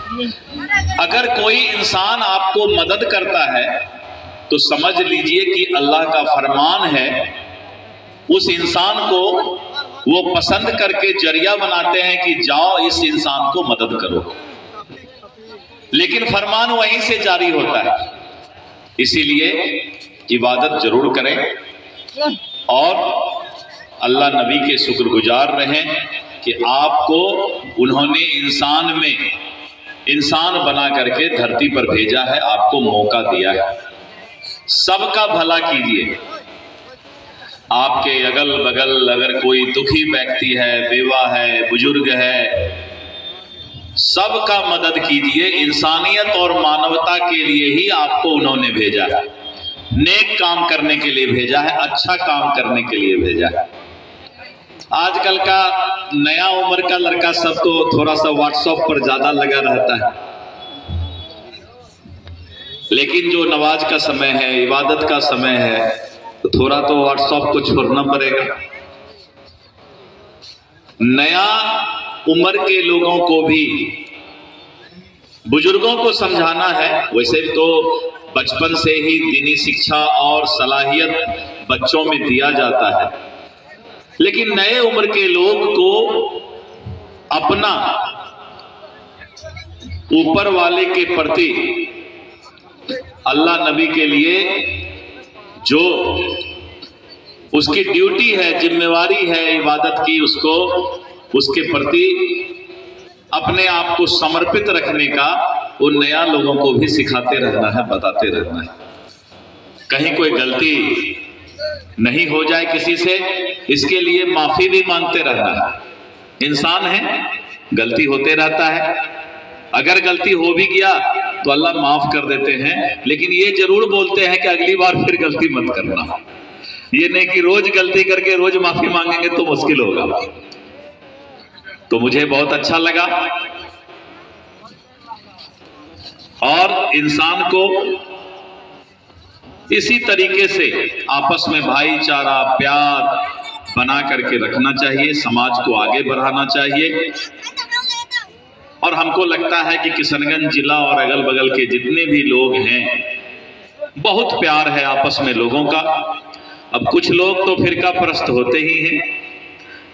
अगर कोई इंसान आपको मदद करता है तो समझ लीजिए कि अल्लाह का फरमान है, उस इंसान को वो पसंद करके जरिया बनाते हैं कि जाओ इस इंसान को मदद करो, लेकिन फरमान वहीं से जारी होता है। इसीलिए इबादत जरूर करें और अल्लाह नबी के शुक्रगुजार रहें कि आपको उन्होंने इंसान बना करके धरती पर भेजा है, आपको मौका दिया है। सबका भला कीजिए। आपके अगल बगल अगर कोई दुखी व्यक्ति है, बेवा है, बुजुर्ग है, सबका मदद कीजिए। इंसानियत और मानवता के लिए ही आपको उन्होंने भेजा है, नेक काम करने के लिए भेजा है, अच्छा काम करने के लिए भेजा है। आजकल का नया उम्र का लड़का सब तो थोड़ा सा व्हाट्सएप पर ज्यादा लगा रहता है, लेकिन जो नमाज का समय है, इबादत का समय है, तो थोड़ा तो व्हाट्सएप को छोड़ना पड़ेगा। नया उम्र के लोगों को भी, बुजुर्गों को समझाना है। वैसे तो बचपन से ही दीनी शिक्षा और सलाहियत बच्चों में दिया जाता है, लेकिन नए उम्र के लोग को अपना ऊपर वाले के प्रति, अल्लाह नबी के लिए जो उसकी ड्यूटी है, जिम्मेवारी है इबादत की, उसको उसके प्रति अपने आप को समर्पित रखने का उन नया लोगों को भी सिखाते रहना है, बताते रहना है। कहीं कोई गलती नहीं हो जाए किसी से, इसके लिए माफी भी मांगते रहना है। इंसान है, गलती होते रहता है। अगर गलती हो भी गया तो अल्लाह माफ कर देते हैं, लेकिन ये जरूर बोलते हैं कि अगली बार फिर गलती मत करना। ये नहीं कि रोज गलती करके रोज माफी मांगेंगे तो मुश्किल होगा। तो मुझे बहुत अच्छा लगा और इंसान को इसी तरीके से आपस में भाईचारा, प्यार बना करके रखना चाहिए, समाज को आगे बढ़ाना चाहिए। और हमको लगता है कि किशनगंज जिला और अगल बगल के जितने भी लोग हैं, बहुत प्यार है आपस में लोगों का। अब कुछ लोग तो फिरका परस्त होते ही हैं,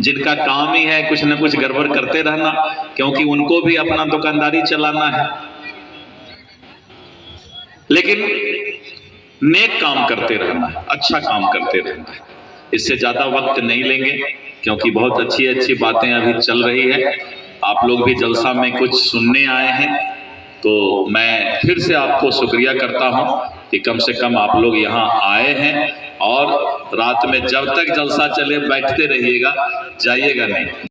जिनका काम ही है कुछ न कुछ गड़बड़ करते रहना, क्योंकि उनको भी अपना दुकानदारी चलाना है। लेकिन नेक काम करते रहना है, अच्छा काम करते रहना है। इससे ज्यादा वक्त नहीं लेंगे, क्योंकि बहुत अच्छी अच्छी बातें अभी चल रही है। आप लोग भी जलसा में कुछ सुनने आए हैं, तो मैं फिर से आपको शुक्रिया करता हूं कि कम से कम आप लोग यहाँ आए हैं। और रात में जब तक जलसा चले बैठते रहिएगा, जाइएगा नहीं।